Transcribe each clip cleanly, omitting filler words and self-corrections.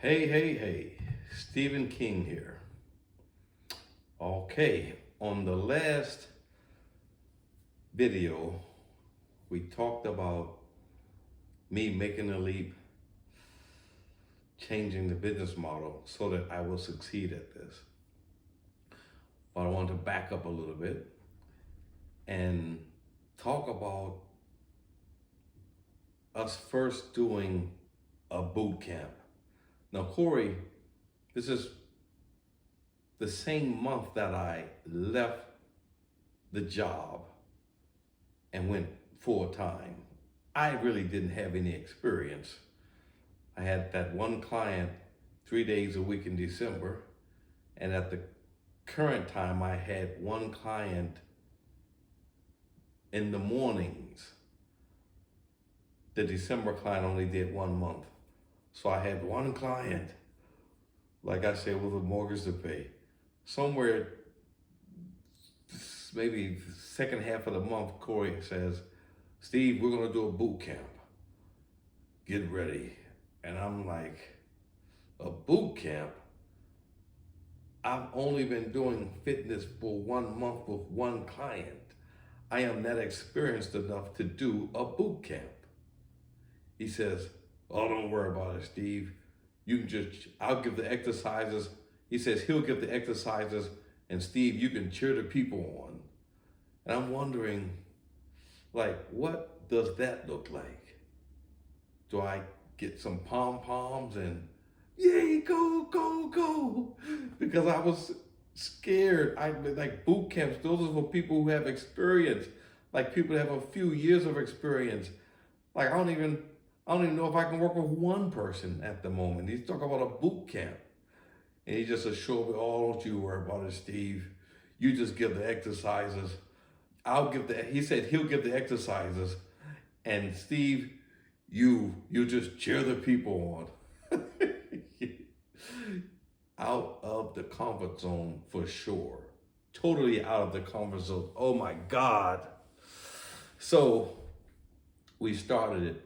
Hey, Stephen King here. Okay, on the last video, we talked about me making a leap, changing the business model so that I will succeed at this. But I want to back up a little bit and talk about us first doing a boot camp. Now, Corey, this is the same month that I left the job and went full time. I really didn't have any experience. I had that one client 3 days a week in December, and at the current time, I had one client in the mornings. The December client only did 1 month. So I had one client, like I said, with a mortgage to pay. Somewhere, maybe the second half of the month, Corey says, Steve, we're gonna do a boot camp. Get ready. And I'm like, a boot camp? I've only been doing fitness for 1 month with one client. I am not experienced enough to do a boot camp. He says, oh, don't worry about it, Steve. You can I'll give the exercises. He says he'll give the exercises, and Steve, you can cheer the people on. And I'm wondering, like, what does that look like? Do I get some pom-poms and, yay, go, go, go? Because I was scared. Like boot camps, those are for people who have experience, like people who have a few years of experience. Like I don't even know if I can work with one person at the moment. He's talking about a boot camp. And he just assured me, oh, don't you worry about it, Steve. You just give the exercises. He said he'll give the exercises. And Steve, you just cheer the people on. Out of the comfort zone for sure. Totally out of the comfort zone. Oh my God. So we started it.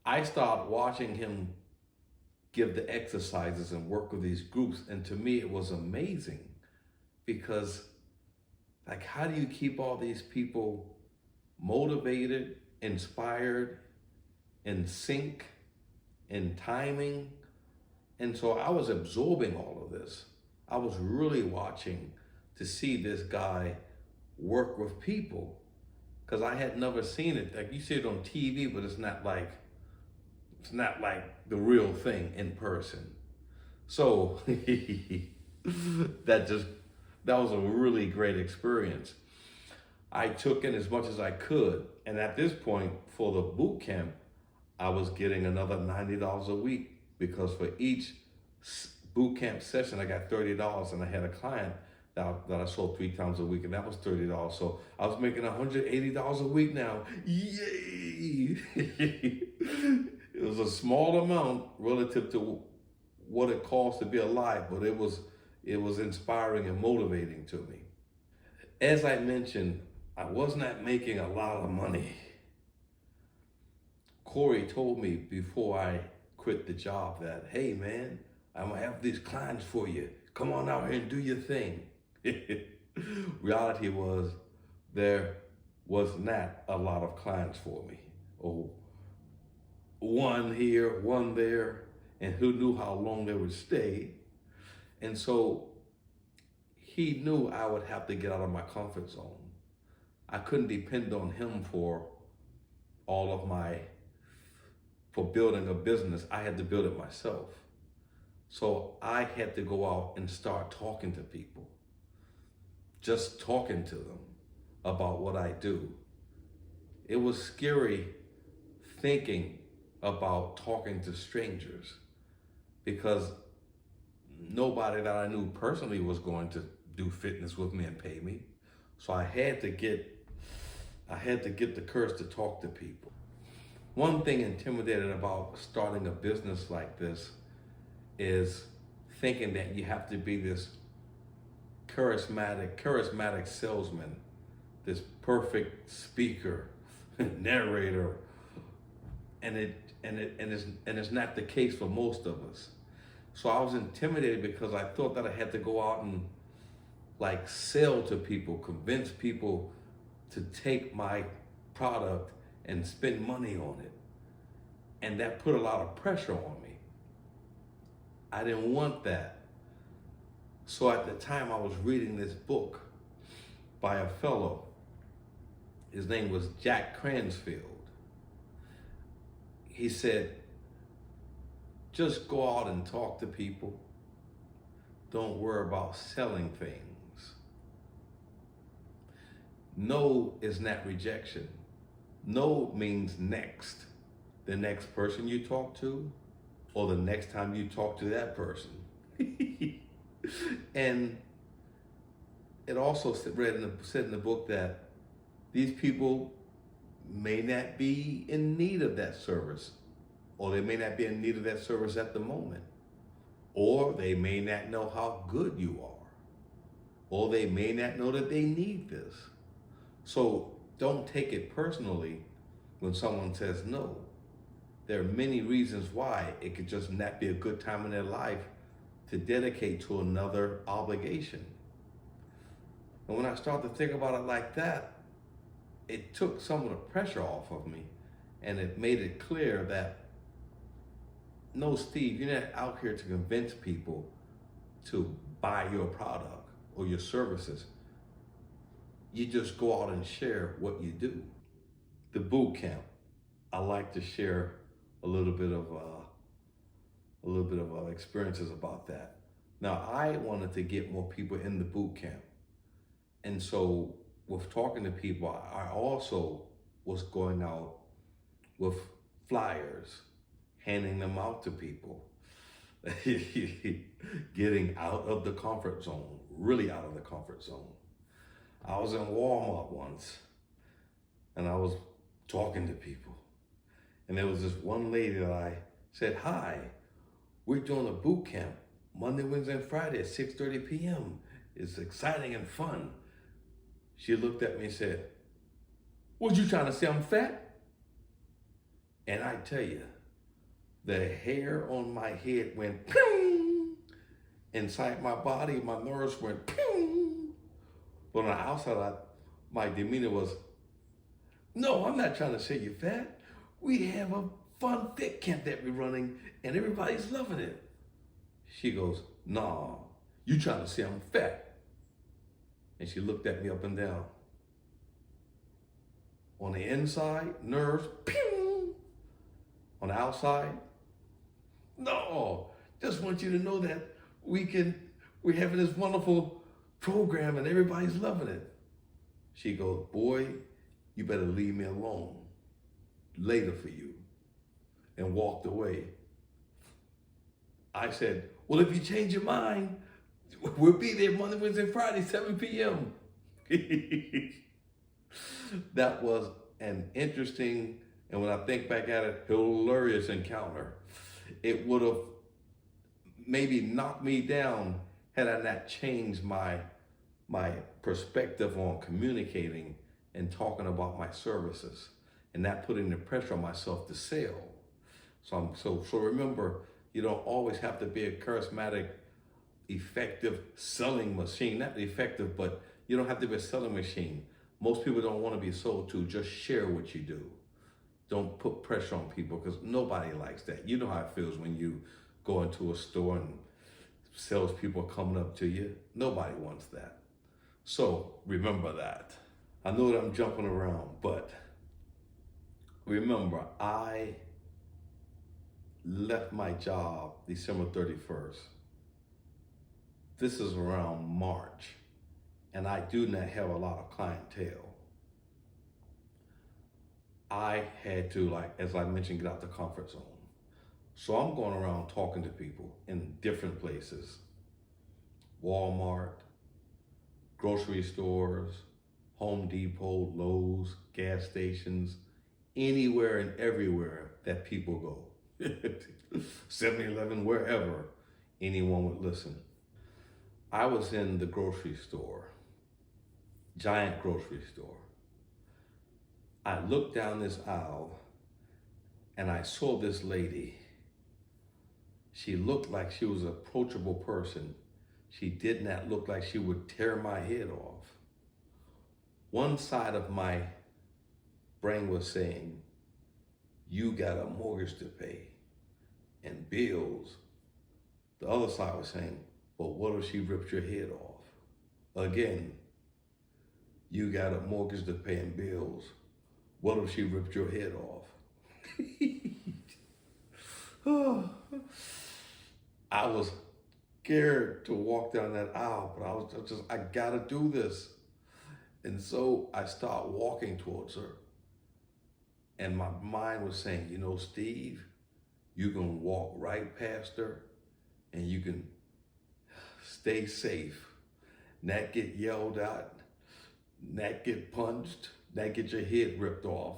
I started watching him give the exercises and work with these groups. And to me, it was amazing because, like, how do you keep all these people motivated, inspired, in sync, in timing? And so I was absorbing all of this. I was really watching to see this guy work with people because I had never seen it. Like you see it on TV, but it's not like the real thing in person. So that was a really great experience. I took in as much as I could. And at this point for the boot camp, I was getting another $90 a week because for each boot camp session, I got $30 and I had a client that I sold 3 times a week and that was $30. So I was making $180 a week now. Yay! It was a small amount relative to what it costs to be alive, but it was inspiring and motivating to me. As I mentioned, I was not making a lot of money. Corey told me before I quit the job that, hey man, I'm gonna have these clients for you. Come on out here and do your thing. Reality was there was not a lot of clients for me. Oh, one here, one there, and who knew how long they would stay. And so he knew I would have to get out of my comfort zone. I couldn't depend on him for building a business. I had to build it myself. So I had to go out and start talking to people, just talking to them about what I do. It was scary thinking about talking to strangers because nobody that I knew personally was going to do fitness with me and pay me. So I had to get the courage to talk to people. One thing intimidating about starting a business like this is thinking that you have to be this charismatic salesman, this perfect speaker, narrator, and it's not the case for most of us. So I was intimidated because I thought that I had to go out and like sell to people, convince people to take my product and spend money on it. And that put a lot of pressure on me. I didn't want that. So at the time I was reading this book by a fellow. His name was Jack Cransfield. He said, just go out and talk to people. Don't worry about selling things. No is not rejection. No means next. The next person you talk to, or the next time you talk to that person. And it also said in the book that these people may not be in need of that service, or they may not be in need of that service at the moment, or they may not know how good you are, or they may not know that they need this. So don't take it personally when someone says no. There are many reasons why it could just not be a good time in their life to dedicate to another obligation. And when I started to think about it like that, it took some of the pressure off of me, and it made it clear that, no, Steve, you're not out here to convince people to buy your product or your services. You just go out and share what you do. The boot camp, I like to share a little bit of experiences about that. Now, I wanted to get more people in the boot camp, and so with talking to people, I also was going out with flyers, handing them out to people, getting out of the comfort zone, really out of the comfort zone. I was in Walmart once, and I was talking to people, and there was this one lady that I said, hi, we're doing a boot camp Monday, Wednesday, and Friday at 6:30 p.m. It's exciting and fun. She looked at me and said, what you trying to say, I'm fat? And I tell you, the hair on my head went ping. Inside my body, my nerves went ping. But on the outside, my demeanor was, no, I'm not trying to say you're fat. We have a fun fit camp that we're running and everybody's loving it. She goes, nah, you trying to say I'm fat. And she looked at me up and down. On the inside, nerves, ping. On the outside, no, just want you to know that we're having this wonderful program and everybody's loving it. She goes, boy, you better leave me alone. Later for you. And walked away. I said, well, if you change your mind, we'll be there Monday, Wednesday, Friday, 7 p.m. That was an interesting, and when I think back at it, hilarious encounter. It would have maybe knocked me down had I not changed my perspective on communicating and talking about my services and not putting the pressure on myself to sell. So remember, you don't always have to be a charismatic, effective selling machine. Not effective, but you don't have to be a selling machine. Most people don't want to be sold to. Just share what you do. Don't put pressure on people because nobody likes that. You know how it feels when you go into a store and salespeople are coming up to you. Nobody wants that. So remember that. I know that I'm jumping around, but remember, I left my job December 31st. This is around March, and I do not have a lot of clientele. I had to, like, as I mentioned, get out the comfort zone. So I'm going around talking to people in different places. Walmart, grocery stores, Home Depot, Lowe's, gas stations, anywhere and everywhere that people go. 7-Eleven, wherever anyone would listen. I was in the grocery store, giant grocery store. I looked down this aisle and I saw this lady. She looked like she was an approachable person. She did not look like she would tear my head off. One side of my brain was saying, you got a mortgage to pay and bills. The other side was saying, but what if she ripped your head off? Again, you got a mortgage to pay and bills. What if she ripped your head off? I was scared to walk down that aisle, but I was just, I gotta do this. And so I start walking towards her. And my mind was saying, you know, Steve, you can walk right past her and you can stay safe, not get yelled at, not get punched, not get your head ripped off.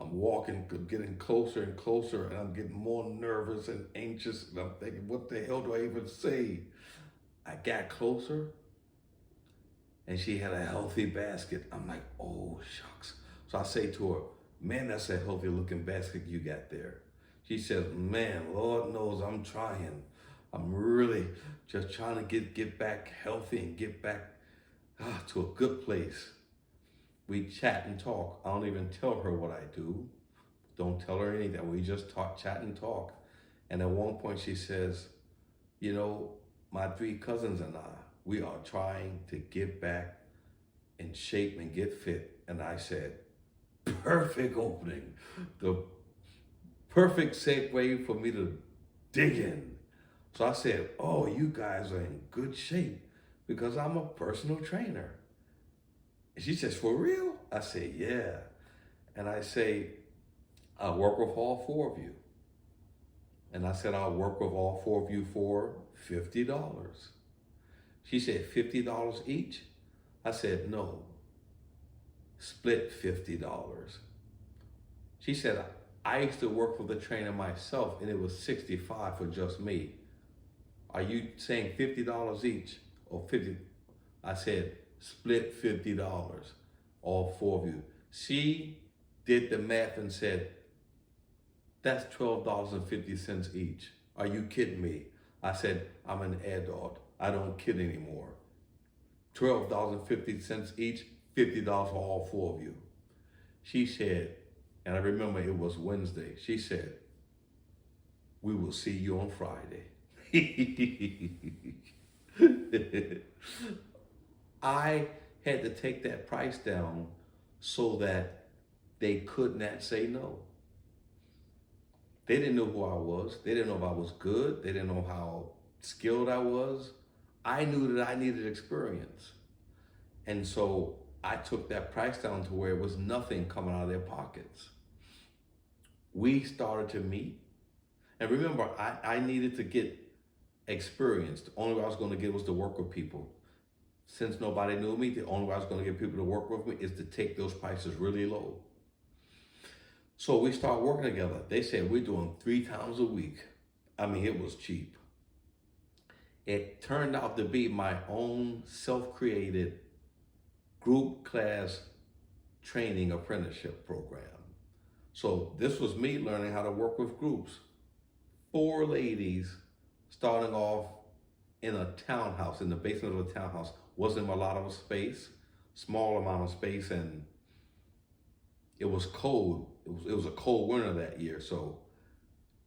I'm walking, getting closer and closer, and I'm getting more nervous and anxious, and I'm thinking, what the hell do I even say? I got closer, and she had a healthy basket. I'm like, oh, shucks. So I say to her, man, that's a healthy looking basket you got there. She says, man, Lord knows I'm trying. I'm really just trying to get back healthy and get back to a good place. We chat and talk. I don't even tell her what I do. Don't tell her anything. We just talk, chat and talk. And at one point she says, you know, my 3 cousins and I, we are trying to get back in shape and get fit. And I said, perfect opening. The perfect segue for me to dig in. So I said, oh, you guys are in good shape because I'm a personal trainer. And she says, for real? I say, yeah. And I say, I'll work with all 4 of you. And I said, I'll work with all 4 of you for $50. She said, $50 each? I said, no, split $50. She said, I used to work for the trainer myself and it was $65 for just me. Are you saying $50 each or 50? I said, split $50, all 4 of you. She did the math and said, that's $12.50 each. Are you kidding me? I said, I'm an adult. I don't kid anymore. $12.50 each, $50 for all 4 of you. She said, and I remember it was Wednesday, she said, we will see you on Friday. I had to take that price down so that they could not say no. They didn't know who I was. They didn't know if I was good. They didn't know how skilled I was. I knew that I needed experience. And so I took that price down to where it was nothing coming out of their pockets. We started to meet. And remember, I needed to get experience. The only way I was going to get was to work with people. Since nobody knew me, the only way I was going to get people to work with me is to take those prices really low. So we started working together. They said we're doing 3 times a week. I mean, it was cheap. It turned out to be my own self-created group class training apprenticeship program. So this was me learning how to work with groups. 4 ladies starting off in a townhouse, in the basement of a townhouse. Wasn't a lot of space, small amount of space, and it was cold. It was a cold winter that year, so,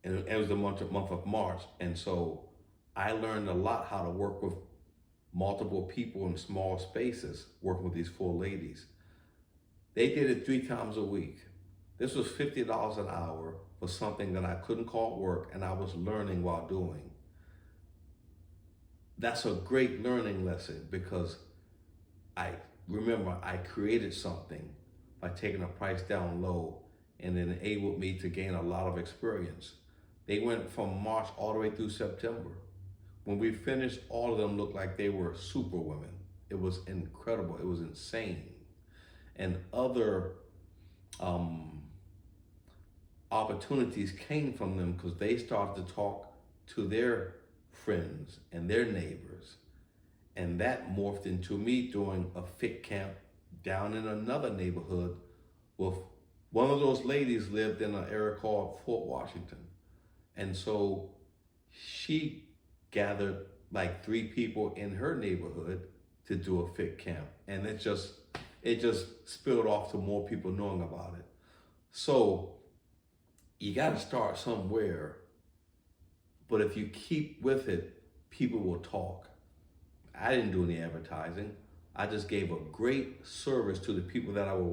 and it was the month of March, and so I learned a lot how to work with multiple people in small spaces, working with these 4 ladies. They did it 3 times a week. This was $50 an hour for something that I couldn't call work, and I was learning while doing. That's a great learning lesson because I remember I created something by taking the price down low and it enabled me to gain a lot of experience. They went from March all the way through September. When we finished, all of them looked like they were super women. It was incredible. It was insane. And other opportunities came from them because they started to talk to their friends and their neighbors. And that morphed into me doing a fit camp down in another neighborhood with one of those ladies lived in an area called Fort Washington. And so She gathered like 3 people in her neighborhood to do a fit camp, and it just spilled off to more people knowing about it. So you got to start somewhere, but if you keep with it, people will talk. I didn't do any advertising. I just gave a great service to the people that I was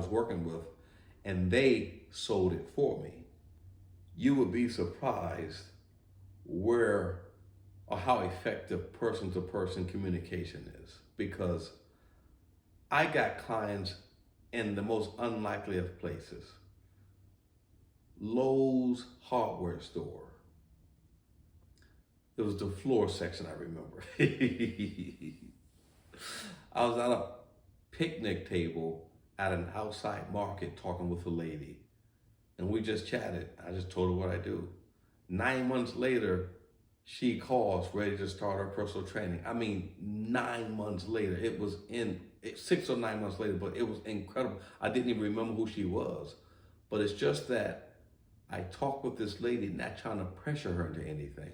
working with, and they sold it for me. You would be surprised where or how effective person to person communication is, because I got clients in the most unlikely of places. Lowe's hardware store. It was the floor section, I remember. I was at a picnic table at an outside market talking with a lady, and we just chatted. I just told her what I do. 9 months later, she calls ready to start her personal training. I mean, 9 months later, 6 or 9 months later, but it was incredible. I didn't even remember who she was. But it's just that I talked with this lady, not trying to pressure her into anything.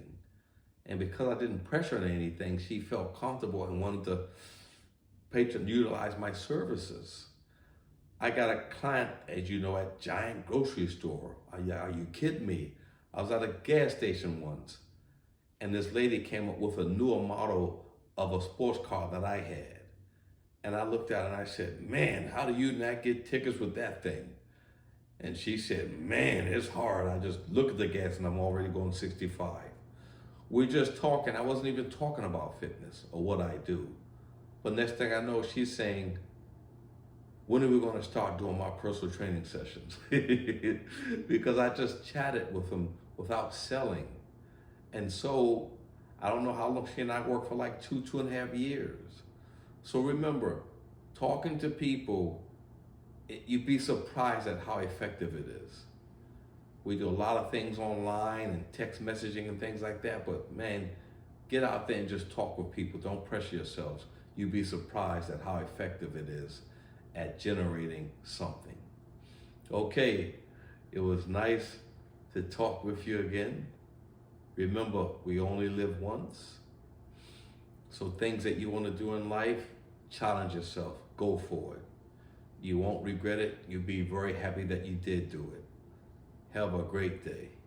And because I didn't pressure her into anything, she felt comfortable and wanted to utilize my services. I got a client, as you know, at giant grocery store. Are you kidding me? I was at a gas station once, and this lady came up with a newer model of a sports car that I had. And I looked at it and I said, man, how do you not get tickets with that thing? And she said, man, it's hard. I just look at the gas and I'm already going 65. We're just talking. I wasn't even talking about fitness or what I do. But next thing I know, she's saying, when are we going to start doing my personal training sessions? Because I just chatted with them without selling. And so I don't know how long she and I worked for, like 2.5 years. So remember, talking to people, you'd be surprised at how effective it is. We do a lot of things online and text messaging and things like that, but man, get out there and just talk with people. Don't pressure yourselves. You'd be surprised at how effective it is at generating something. Okay, it was nice to talk with you again. Remember, we only live once. So things that you want to do in life, challenge yourself, go for it. You won't regret it. You'll be very happy that you did do it. Have a great day.